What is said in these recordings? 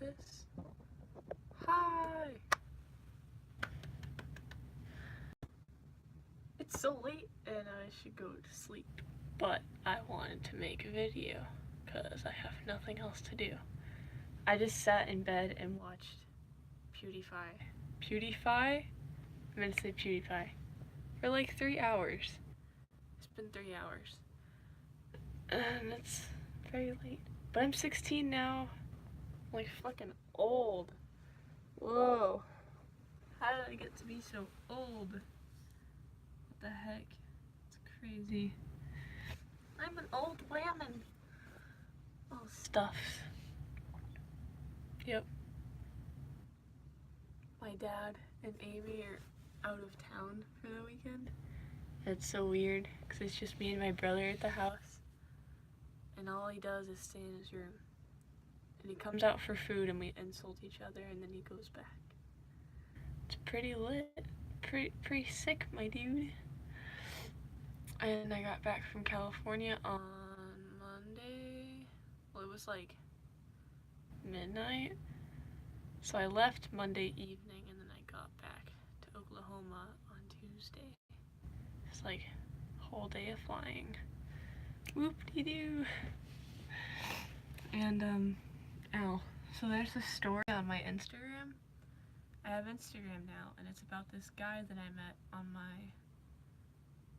this. Hi! It's so late and I should go to sleep. But I wanted to make a video because I have nothing else to do. I just sat in bed and watched PewDiePie. PewDiePie? I'm gonna say PewDiePie. For like 3 hours. It's been 3 hours. And it's very late. But I'm 16 now. I'm like fucking old. Whoa. How did I get to be so old? What the heck? It's crazy. I'm an old woman. Oh, stuff. Yep. My dad and Amy are out of town for the weekend. It's so weird because it's just me and my brother at the house. And all he does is stay in his room. And he comes out for food and we insult each other and then he goes back. It's pretty lit. Pretty sick, my dude. And I got back from California on Monday. Well, it was like midnight. So I left Monday evening and then I got back to Oklahoma on Tuesday. It's like a whole day of flying. Whoop-de-doo. And, ow. So there's this story on my Instagram. I have Instagram now, and it's about this guy that I met on my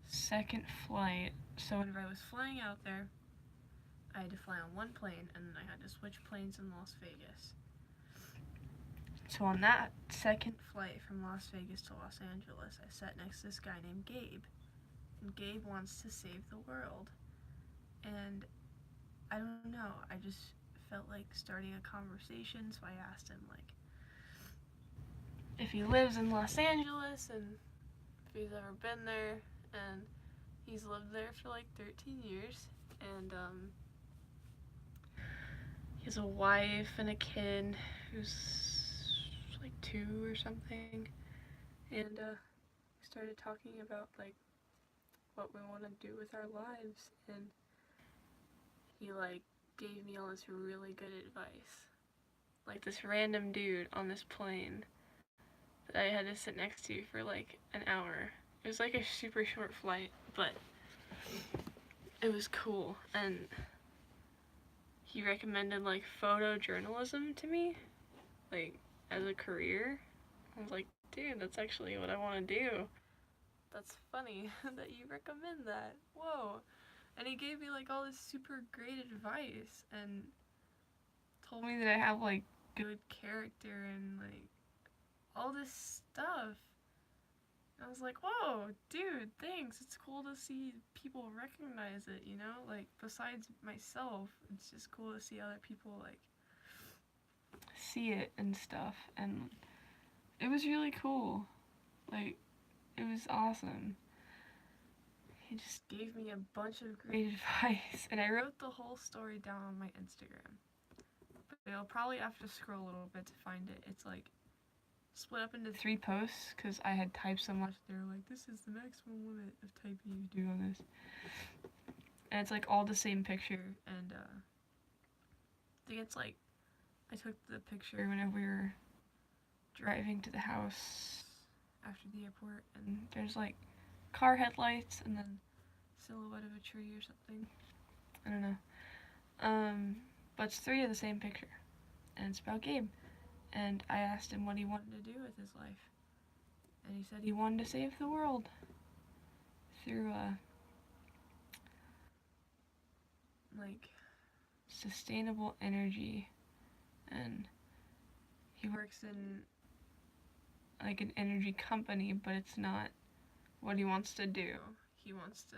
second flight. So whenever I was flying out there, I had to fly on one plane, and then I had to switch planes in Las Vegas. So on that second flight from Las Vegas to Los Angeles, I sat next to this guy named Gabe. And Gabe wants to save the world. And I don't know, I just felt like starting a conversation, so I asked him, like, if he lives in Los Angeles and if he's ever been there, and he's lived there for like 13 years, and he has a wife and a kid who's like 2 or something, and we started talking about like what we want to do with our lives, and he like gave me all this really good advice. Like this random dude on this plane that I had to sit next to for like an hour. It was like a super short flight, but it was cool. And he recommended like photojournalism to me, like as a career. I was like, dude, that's actually what I want to do. That's funny that you recommend that. Whoa. And he gave me like all this super great advice and told me that I have like good character and like all this stuff. I was like, whoa, dude, thanks. It's cool to see people recognize it, you know? Like, besides myself, it's just cool to see other people, like, see it and stuff. And it was really cool. Like, it was awesome. He just gave me a bunch of great advice. And I wrote the whole story down on my Instagram. But you'll probably have to scroll a little bit to find it. It's like split up into 3 posts because I had typed so much. They were like, this is the maximum limit of typing you can do on this. And it's like all the same picture. And I think it's like I took the picture whenever we were driving to the house after the airport, and there's like car headlights and then silhouette of a tree or something. I don't know. But it's 3 of the same picture, and it's about Gabe. And I asked him what he wanted to do with his life, and he said he wanted to save the world through like sustainable energy, and he works in like an energy company, but it's not what he wants to do. He wants to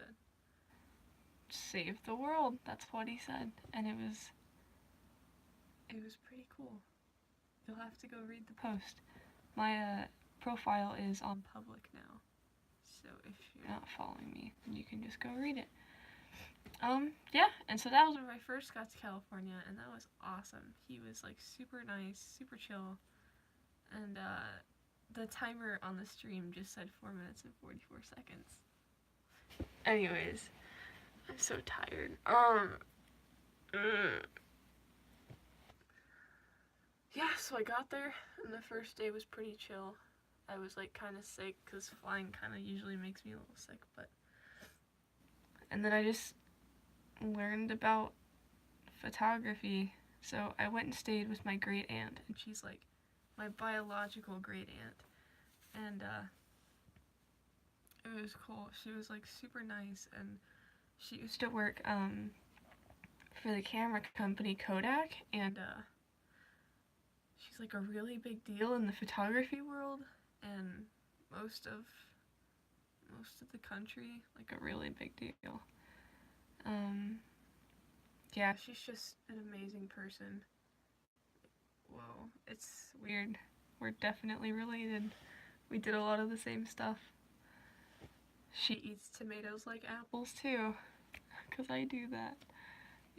save the world. That's what he said, and it was pretty cool. You'll have to go read the post. My profile is on public now, so if you're not following me, then you can just go read it. Yeah, and so that was when I first got to California, and that was awesome. He was like super nice, super chill, and the timer on the stream just said 4 minutes and 44 seconds. Anyways, I'm so tired. So I got there, and the first day was pretty chill. I was like kind of sick because flying kind of usually makes me a little sick, but. And then I just learned about photography. So I went and stayed with my great aunt, and she's like my biological great aunt. And it was cool. She was like super nice, and she used to work for the camera company Kodak, and she's like a really big deal in the photography world, and most of the country, like a really big deal. Yeah, she's just an amazing person. Whoa, it's weird. We're definitely related. We did a lot of the same stuff. She eats tomatoes like apples too, because I do that.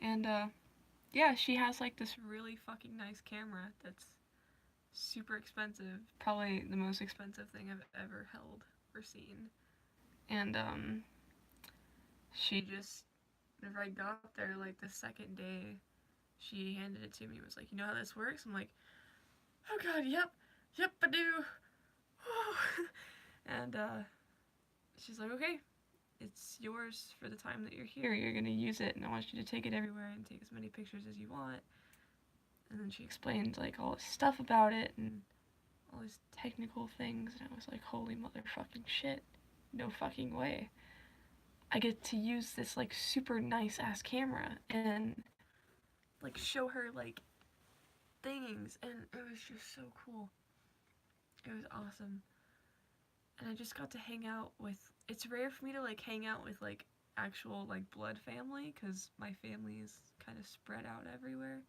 And yeah, she has like this really fucking nice camera that's super expensive. Probably the most expensive thing I've ever held or seen. And she just, whenever I got there, like the second day, she handed it to me and was like, you know how this works? I'm like, oh god, yep, I do. And she's like, okay, it's yours for the time that you're here. You're gonna use it, and I want you to take it everywhere and take as many pictures as you want. And then she explained like all this stuff about it and all these technical things, and I was like, holy motherfucking shit, no fucking way. I get to use this like super nice ass camera and like show her like things, and it was just so cool. It was awesome. And I just got to hang out with, it's rare for me to like hang out with like actual like blood family, because my family is kind of spread out everywhere,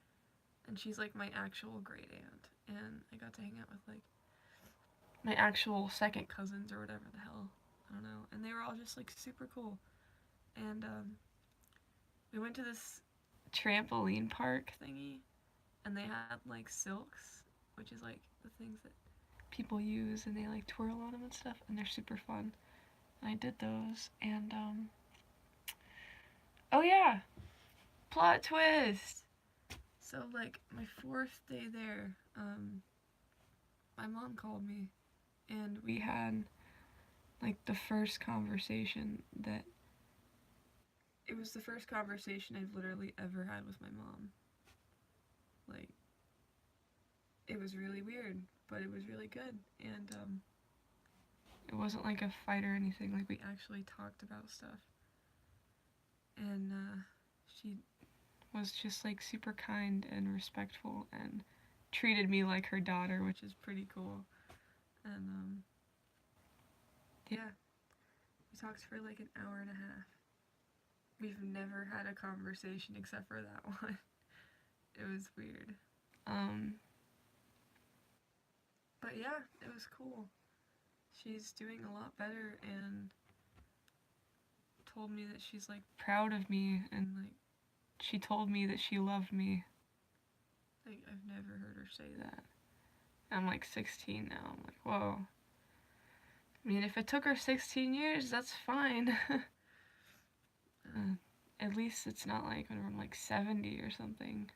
and she's like my actual great aunt, and I got to hang out with like my actual second cousins or whatever the hell, I don't know, and they were all just like super cool. And we went to this trampoline park thingy, and they had like silks, which is like the things that people use, and they like twirl on them and stuff, and they're super fun. And I did those, and oh yeah, plot twist. So like my fourth day there, my mom called me, and we had like the first conversation that, it was the first conversation I've literally ever had with my mom. Like, it was really weird, but it was really good, and it wasn't like a fight or anything. Like, we actually talked about stuff, and she was just like super kind and respectful and treated me like her daughter, which is pretty cool. And yeah, we talked for like an hour and a half. We've never had a conversation except for that one. It was weird. But yeah, it was cool. She's doing a lot better, and told me that she's like proud of me, and like she told me that she loved me. Like, I've never heard her say that. I'm like 16 now. I'm like, whoa. I mean, if it took her 16 years, that's fine. At least it's not like when I'm like 70 or something.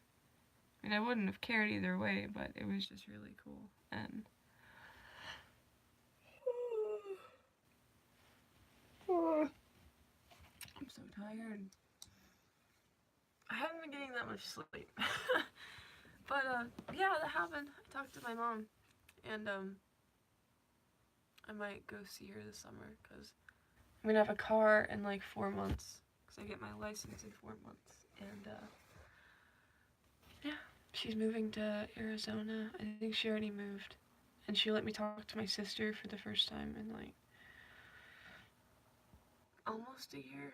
I mean, I wouldn't have cared either way, but it was just really cool. And I'm so tired. I haven't been getting that much sleep. But yeah, that happened. I talked to my mom, and I might go see her this summer, because I'm gonna have a car in like 4 months, because I get my license in 4 months. And yeah, she's moving to Arizona. I think she already moved, and she let me talk to my sister for the first time in like almost a year.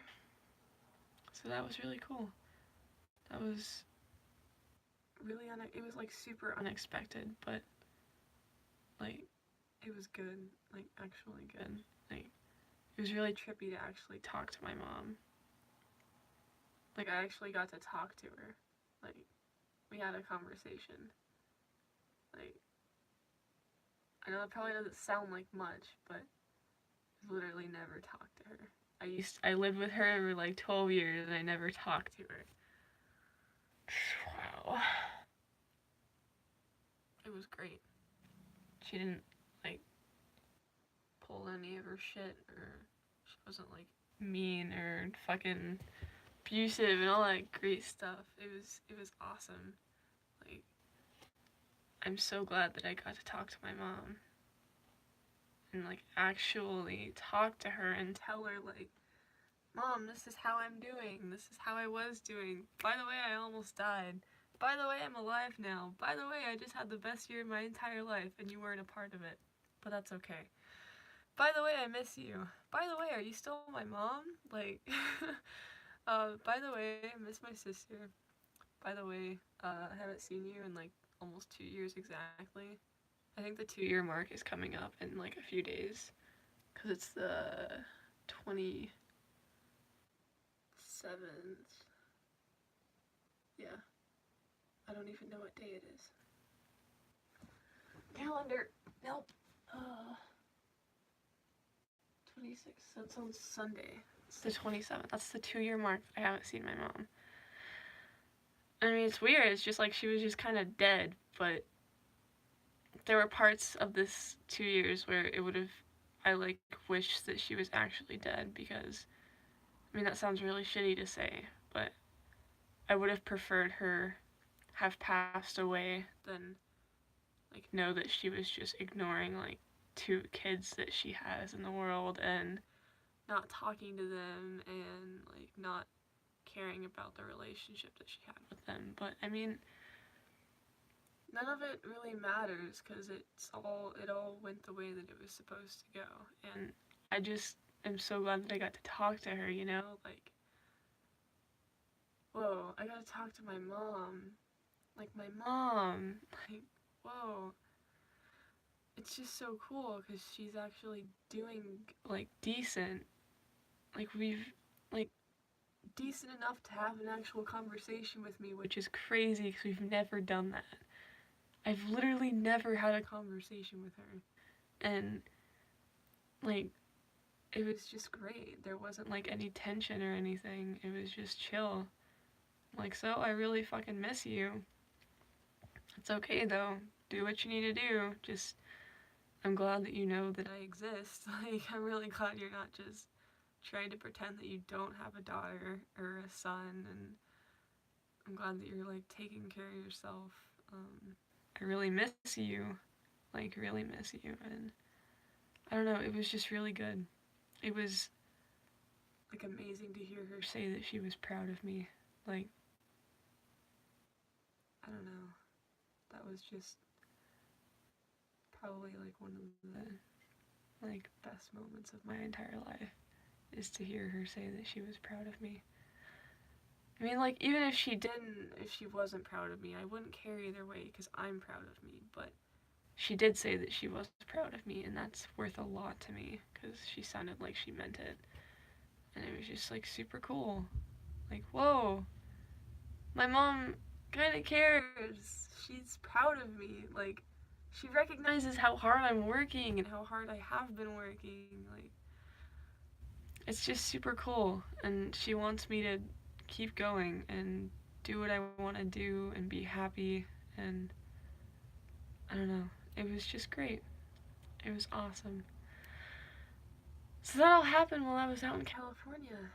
So that was really cool. That was really it was like super unexpected, but like it was good, like actually good. Like, it was really trippy to actually talk to my mom. Like, I actually got to talk to her. Like, we had a conversation. Like, I know it probably doesn't sound like much, but I've literally never talked to her. I lived with her for like 12 years, and I never talked to her. Wow. it was great. She didn't, like, pull any of her shit, or she wasn't, like, mean or fucking abusive and all that great stuff. It was awesome. Like, I'm so glad that I got to talk to my mom and, like, actually talk to her and tell her, like, Mom, this is how I'm doing. This is how I was doing. By the way, I almost died. By the way, I'm alive now. By the way, I just had the best year of my entire life and you weren't a part of it. But that's okay. By the way, I miss you. By the way, are you still my mom? Like, by the way, I miss my sister. By the way, I haven't seen you in like almost 2 years exactly. I think the 2 year mark is coming up in like a few days. Because it's the 27th. Yeah. I don't even know what day it is. Calendar. Nope. 26th. That's on Sunday. It's the 27th. That's the 2 year mark. I haven't seen my mom. I mean, it's weird. It's just like she was just kind of dead, but there were parts of this 2 years where it would have, I like wished that she was actually dead because, I mean, that sounds really shitty to say, but I would have preferred her have passed away than like know that she was just ignoring like 2 kids that she has in the world and not talking to them and like not caring about the relationship that she had with them. But I mean, none of it really matters because it all went the way that it was supposed to go. And I just am so glad that I got to talk to her, you know? Like, whoa, I got to talk to my mom. Like, my mom. Like, whoa. It's just so cool because she's actually doing, like, decent. Like, like, decent enough to have an actual conversation with me, which is crazy because we've never done that. I've literally never had a conversation with her. And, like, it was just great. There wasn't, like, any tension or anything. It was just chill. Like, so I really fucking miss you. It's okay, though. Do what you need to do. Just, I'm glad that you know that I exist. Like, I'm really glad you're not just trying to pretend that you don't have a daughter or a son, and I'm glad that you're, like, taking care of yourself. I really miss you. Like, really miss you. And I don't know, it was just really good. It was, like, amazing to hear her say that she was proud of me. Like, I don't know. That was just probably, like, one of the, like, best moments of my entire life, is to hear her say that she was proud of me. I mean, like, even if she wasn't proud of me, I wouldn't care either way because I'm proud of me, but she did say that she was proud of me, and that's worth a lot to me because she sounded like she meant it. And it was just, like, super cool. Like, whoa, my mom kind of cares. She's proud of me. Like, she recognizes how hard I'm working and how hard I have been working. Like, it's just super cool, and she wants me to keep going and do what I want to do and be happy, and I don't know, it was just great. It was awesome. So that all happened while I was out in California,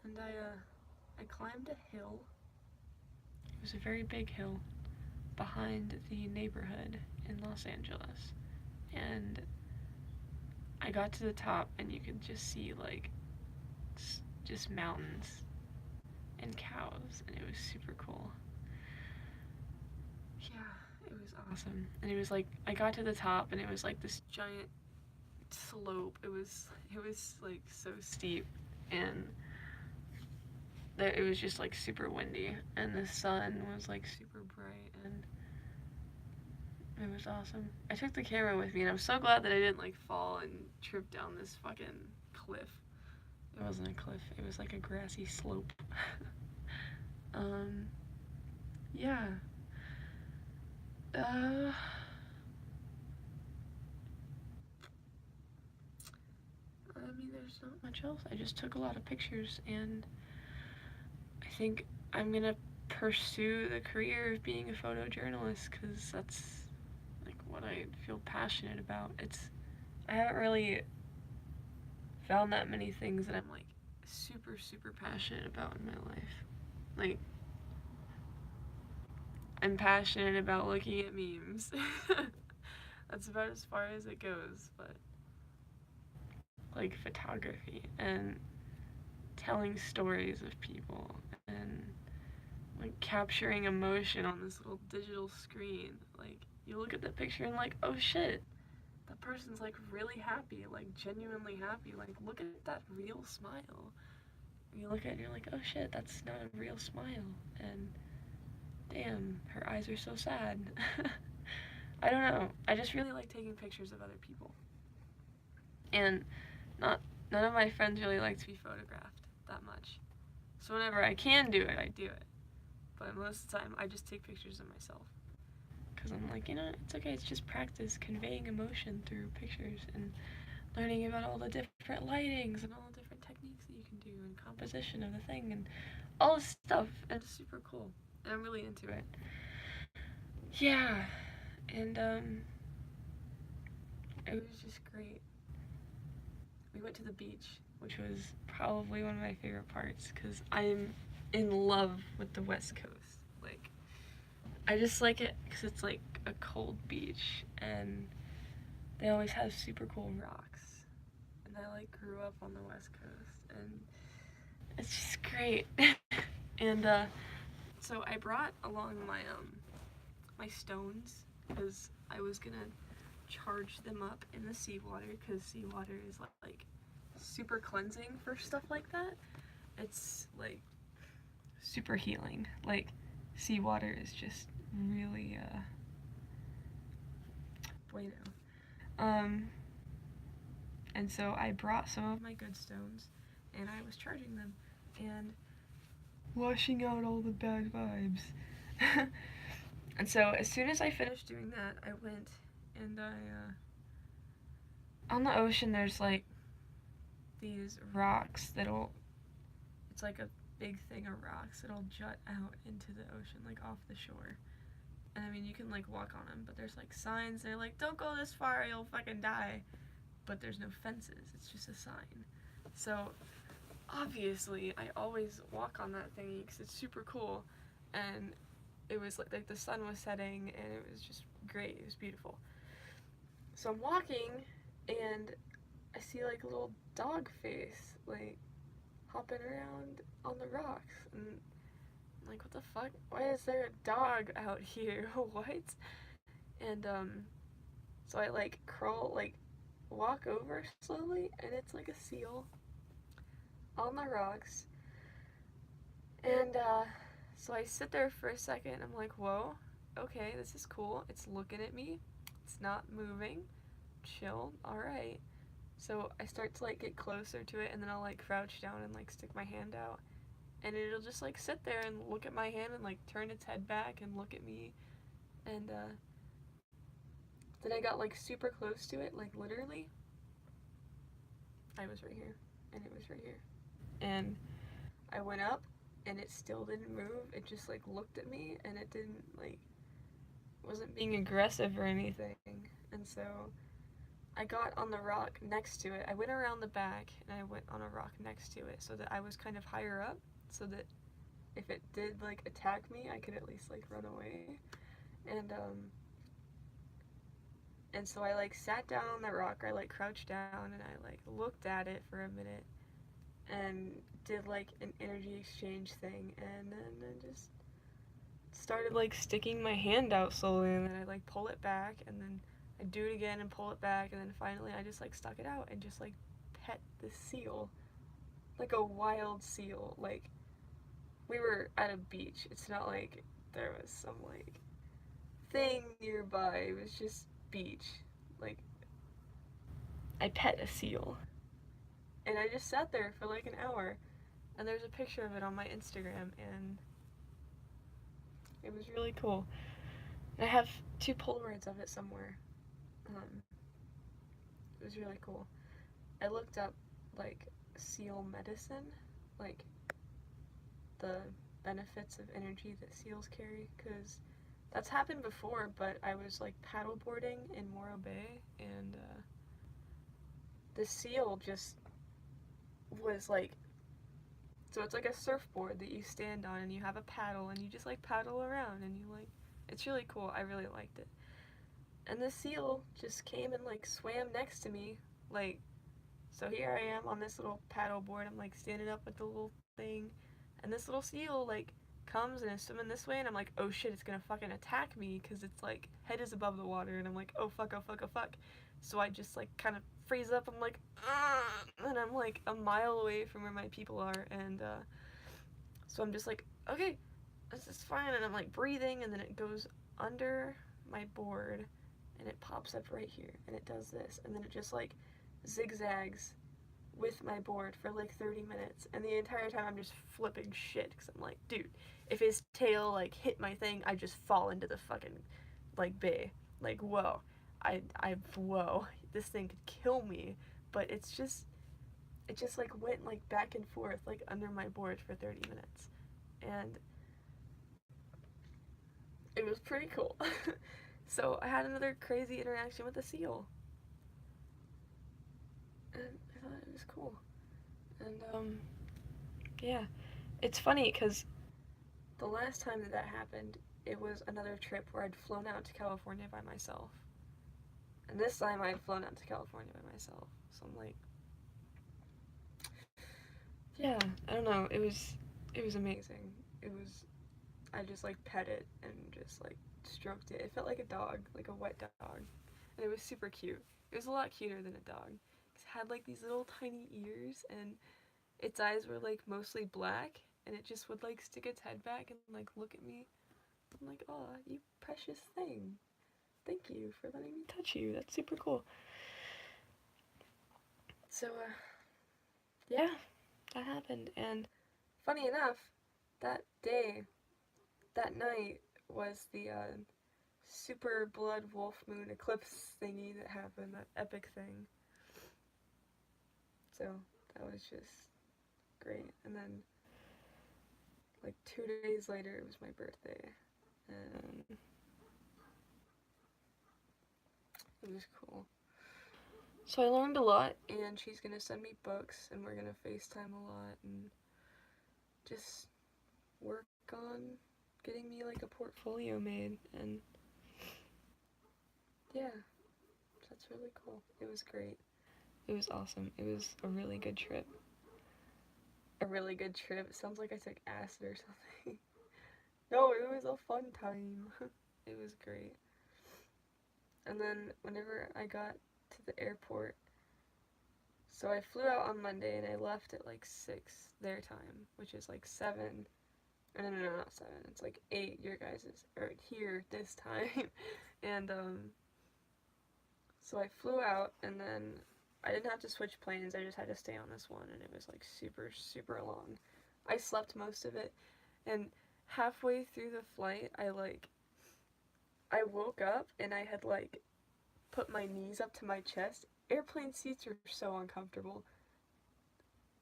and I climbed a hill. It was a very big hill behind the neighborhood in Los Angeles, and I got to the top and you could just see like just mountains and cows, and it was super cool. Yeah, it was awesome. And it was like, I got to the top and it was like this giant slope. It was like so steep, and it was just like super windy, and the sun was like super bright, and it was awesome. I took the camera with me, and I'm so glad that I didn't like fall and trip down this fucking cliff. It wasn't a cliff, it was like a grassy slope. Yeah. I mean, there's not much else. I just took a lot of pictures, and I think I'm gonna pursue the career of being a photojournalist, because what I feel passionate about. I haven't really found that many things that I'm like super, super passionate about in my life. Like, I'm passionate about looking at memes. That's about as far as it goes, but like photography and telling stories of people and like capturing emotion on this little digital screen. Like, you look at the picture and like, oh shit, that person's like really happy, like genuinely happy. Like, look at that real smile. You look at it and you're like, oh shit, that's not a real smile. And damn, her eyes are so sad. I don't know. I just really like taking pictures of other people. And not none of my friends really like to be photographed that much. So whenever I can do it, I do it. But most of the time, I just take pictures of myself. Because I'm like, it's okay, it's just practice conveying emotion through pictures and learning about all the different lightings and all the different techniques that you can do and composition of the thing and all this stuff. And it's super cool. And I'm really into it. Yeah. And, it was just great. We went to the beach, which was probably one of my favorite parts because I'm in love with the West Coast. Like, I just like it because it's like a cold beach and they always have super cool rocks. And I like grew up on the West Coast and it's just great. And so I brought along my stones because I was gonna charge them up in the seawater because seawater is like super cleansing for stuff like that. It's like super healing. Like, seawater is just really bueno. And so I brought some of my good stones and I was charging them and washing out all the bad vibes. And so as soon as I finished doing that, I went and on the ocean there's like these rocks it's like a big thing of rocks that'll jut out into the ocean, like off the shore. And I mean, you can like walk on them, but there's like signs. They're like, don't go this far, you'll fucking die. But there's no fences, it's just a sign. So obviously, I always walk on that thingy because it's super cool. And it was like the sun was setting and it was just great. It was beautiful. So I'm walking and I see like a little dog face like hopping around on the rocks and I'm like, what the fuck? Why is there a dog out here? What? And so I like crawl, like walk over slowly and it's like a seal on the rocks. And so I sit there for a second. I'm like, whoa, okay, this is cool. It's looking at me. It's not moving. Chill. All right. So I start to like get closer to it and then I'll like crouch down and like stick my hand out. And it'll just like sit there and look at my hand and like turn its head back and look at me. And then I got like super close to it, like literally. I was right here and it was right here. And I went up and it still didn't move. It just like looked at me and it didn't like wasn't being aggressive or anything. And so I got on the rock next to it. I went around the back and I went on a rock next to it so that I was kind of higher up so that if it did like attack me, I could at least like run away. And so I like sat down on the rock. I like crouched down and I like looked at it for a minute and did like an energy exchange thing and then I just started like sticking my hand out slowly and then I like pull it back and then I do it again and pull it back and then finally I just like stuck it out and just like pet the seal like a wild seal. Like, we were at a beach. It's not like there was some like thing nearby. It was just beach. Like, I pet a seal. And I just sat there for like an hour. And there's a picture of it on my Instagram and it was really cool. And I have 2 Polaroids of it somewhere. It was really cool. I looked up like seal medicine, like the benefits of energy that seals carry, because That's happened before, but I was like paddleboarding in Morro Bay, and the seal just was like, so it's like a surfboard that you stand on and you have a paddle and you just like paddle around and you like, it's really cool. I really liked it. And the seal just came and like swam next to me, like, so here I am on this little paddle board. I'm like standing up with the little thing, and this little seal like comes and is swimming this way, and I'm like, oh shit, it's gonna fucking attack me because it's like head is above the water, and I'm like, oh fuck, oh fuck, oh fuck. So I just like kind of freeze up. I'm like, and I'm like a mile away from where my people are, and so I'm just like, okay, this is fine, and I'm like breathing, and then it goes under my board, and it pops up right here, and it does this, and then it just like zigzags with my board for like 30 minutes, and the entire time I'm just flipping shit because I'm like, dude, if his tail like hit my thing, I just fall into the fucking like bay. Like, whoa, whoa, this thing could kill me. But it just like went like back and forth like under my board for 30 minutes, and it was pretty cool. So I had another crazy interaction with the seal, and I thought it was cool. And yeah, it's funny because the last time that happened, it was another trip where I'd flown out to California by myself. And this time I'd flown out to California by myself. So I'm like, yeah, I don't know. It was amazing. It was I just like pet it and just like stroked it. It felt like a dog, like a wet dog. And it was super cute. It was a lot cuter than a dog. It had like these little tiny ears, and its eyes were like mostly black, and it just would like stick its head back and like look at me. I'm like, oh, you precious thing. Thank you for letting me touch you. That's super cool. So, yeah, that happened. And funny enough, that day, that night, was the super blood wolf moon eclipse thingy that happened, that epic thing. So, that was just great. And then, like 2 days later, it was my birthday. And it was cool. So I learned a lot, and she's gonna send me books, and we're gonna FaceTime a lot, and just work on getting me like a portfolio made. And yeah, that's really cool. It was great. It was awesome. It was a really good trip. A really good trip. It sounds like I took acid or something. No, it was a fun time. It was great. And then whenever I got to the airport, so I flew out on Monday and I left at like 6 their time, which is like 7. No, not 7. It's like 8 your guys's, or here this time. And so I flew out, and then I didn't have to switch planes. I just had to stay on this one, and it was like super super long. I slept most of it, and halfway through the flight, I woke up and I had like put my knees up to my chest. Airplane seats are so uncomfortable.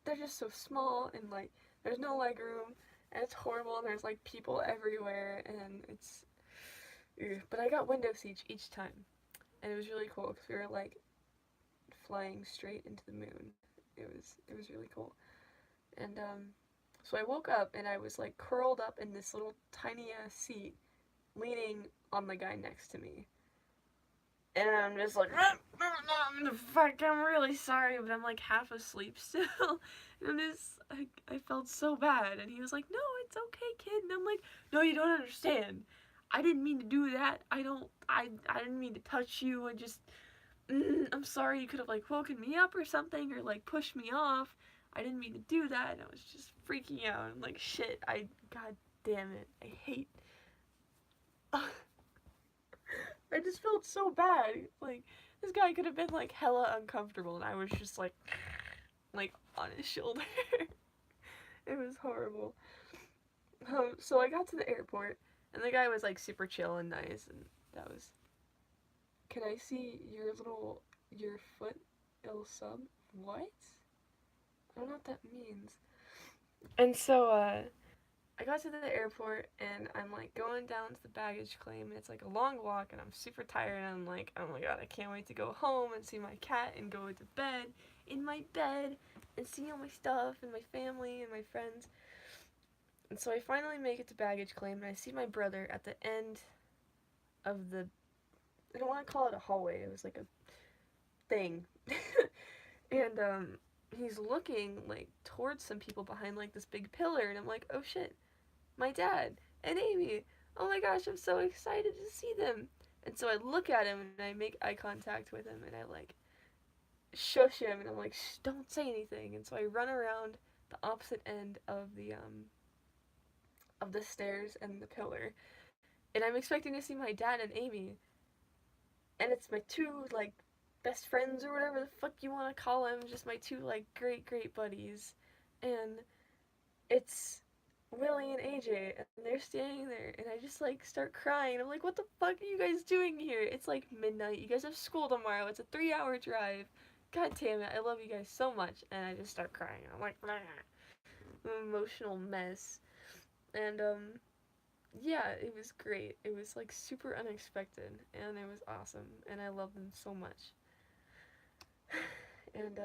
They're just so small, and like there's no leg room, and it's horrible, and there's like people everywhere, and it's ugh. But I got window seats each time, and it was really cool because we were like flying straight into the moon. It was really cool. And so I woke up and I was like curled up in this little tiny ass seat, leaning on the guy next to me. And I'm just like, fuck, I'm really sorry, but I'm like half asleep still. And I felt so bad. And he was like, no, it's okay, kid. And I'm like, no, you don't understand. I didn't mean to do that. I didn't mean to touch you. I'm sorry, you could have like woken me up or something, or like pushed me off. I didn't mean to do that, and I was just freaking out. I'm like, shit, god damn it, I hate. I just felt so bad. Like, this guy could have been like hella uncomfortable, and I was just like on his shoulder. It was horrible. So I got to the airport, and the guy was like super chill and nice, and that was. Can I see your foot ill sub? What? I don't know what that means. And so, I got to the airport and I'm like going down to the baggage claim, and it's like a long walk and I'm super tired, and I'm like, oh my god, I can't wait to go home and see my cat and go to bed in my bed and see all my stuff and my family and my friends. And so I finally make it to baggage claim, and I see my brother at the end of the, I don't want to call it a hallway, it was like a thing. And he's looking like towards some people behind like this big pillar, and I'm like, oh shit, my dad and Amy. Oh my gosh, I'm so excited to see them. And so I look at him and I make eye contact with him, and I like shush him, and I'm like, shh, don't say anything. And so I run around the opposite end of the stairs and the pillar, and I'm expecting to see my dad and Amy, and it's my two like best friends or whatever the fuck you want to call them, just my two like great buddies, and it's Willie and AJ, and they're standing there, and I just like start crying. I'm like, what the fuck are you guys doing here? It's like midnight. You guys have school tomorrow. It's a 3 hour drive. God damn it, I love you guys so much. And I just start crying. I'm like, I'm an emotional mess. And yeah, it was great. It was like super unexpected, and it was awesome, and I love them so much. And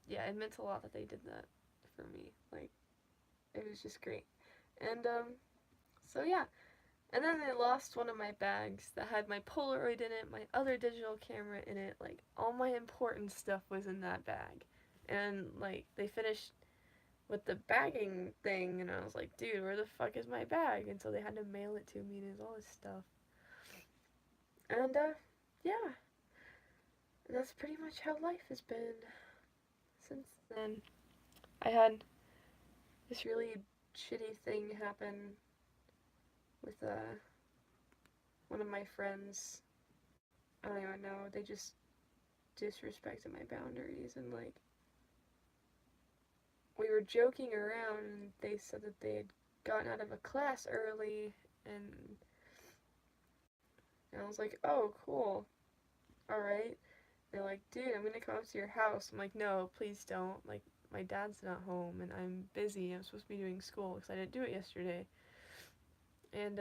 yeah, it meant a lot that they did that for me. Like, it was just great. And so yeah, and then they lost one of my bags that had my Polaroid in it, my other digital camera in it, like all my important stuff was in that bag. And like they finished with the bagging thing, and I was like, dude, where the fuck is my bag? And so they had to mail it to me, and it was all this stuff. And yeah, and that's pretty much how life has been since then. I had this really shitty thing happen with one of my friends. I don't even know. They just disrespected my boundaries, and like we were joking around, and they said that they had gotten out of a class early, and I was like, oh cool, all right. They're like, dude, I'm gonna come up to your house. I'm like, no, please don't. Like, my dad's not home, and I'm busy. I'm supposed to be doing school because I didn't do it yesterday. And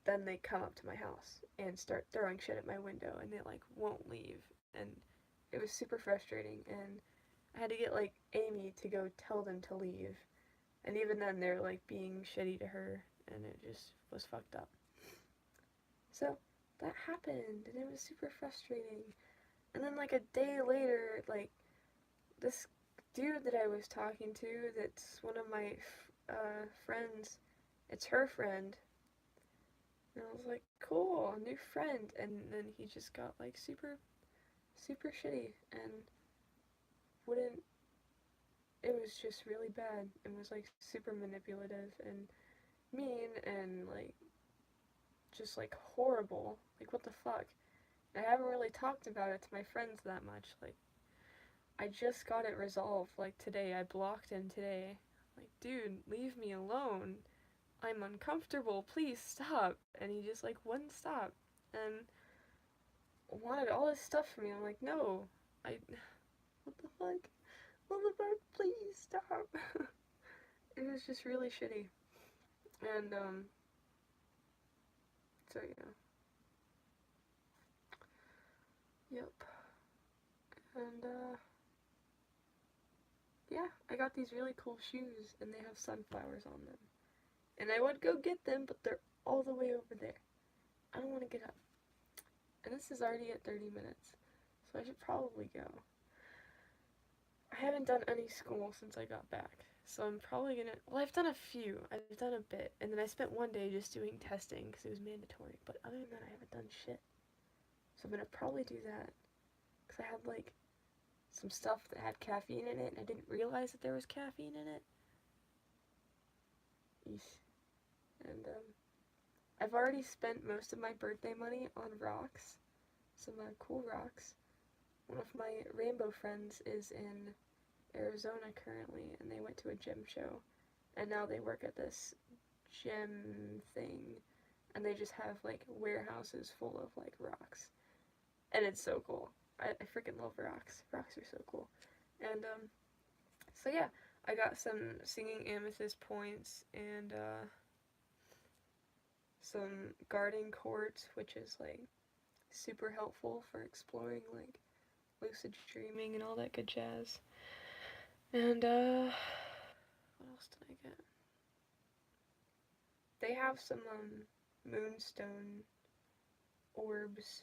then they come up to my house and start throwing shit at my window, and they like won't leave, and it was super frustrating. And I had to get like Amy to go tell them to leave, and even then they're like being shitty to her, and it just was fucked up. So that happened, and it was super frustrating. And then like a day later, like this dude that I was talking to, that's one of my friends, it's her friend. And I was like, cool, new friend. And then he just got like super shitty and wouldn't, it was just really bad and was like super manipulative and mean and like just like horrible. Like, what the fuck? I haven't really talked about it to my friends that much. Like, I just got it resolved like today. I blocked him today. Like, dude, leave me alone. I'm uncomfortable. Please stop. And he just like wouldn't stop and wanted all this stuff from me. I'm like, no. I what the fuck? What the fuck? Please stop. It was just really shitty. And so yeah. Yep. And yeah, I got these really cool shoes and they have sunflowers on them. And I would go get them, but they're all the way over there. I don't want to get up. And this is already at 30 minutes, so I should probably go. I haven't done any school since I got back, so I'm probably gonna, well, I've done a few. I've done a bit, and then I spent one day just doing testing because it was mandatory, but other than that, I haven't done shit. So I'm gonna probably do that, because I had, like, some stuff that had caffeine in it, and I didn't realize that there was caffeine in it. Eesh. And, I've already spent most of my birthday money on rocks, some cool rocks. One of my rainbow friends is in Arizona currently, and they went to a gem show, and now they work at this gem thing, and they just have like warehouses full of like rocks, and it's so cool. I freaking love rocks. Rocks are so cool. And so yeah, I got some singing amethyst points and some guarding quartz, which is like super helpful for exploring like lucid dreaming and all that good jazz. And what else did I get? They have some moonstone orbs.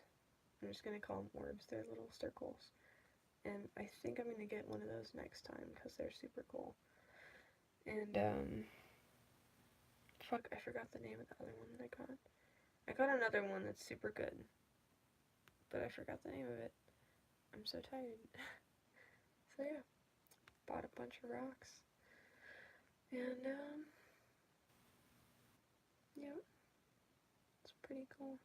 I'm just gonna call them orbs. They're little circles. And I think I'm gonna get one of those next time because they're super cool. And fuck, I forgot the name of the other one that I got. I got another one that's super good, but I forgot the name of it. I'm so tired. So yeah, bought a bunch of rocks, and yeah, it's pretty cool.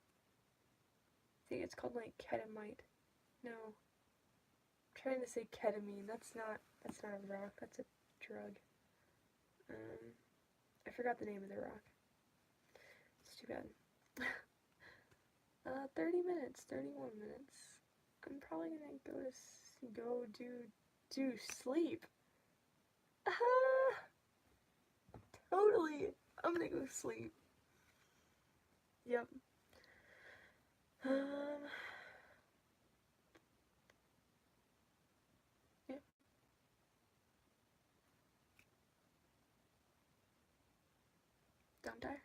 I think it's called like ketamite. No, I'm trying to say ketamine. That's not a rock. That's a drug. I forgot the name of the rock. It's too bad. 30 minutes, 31 minutes. I'm probably gonna go do sleep. Totally. I'm gonna go sleep. Yep. Yeah. Don't die.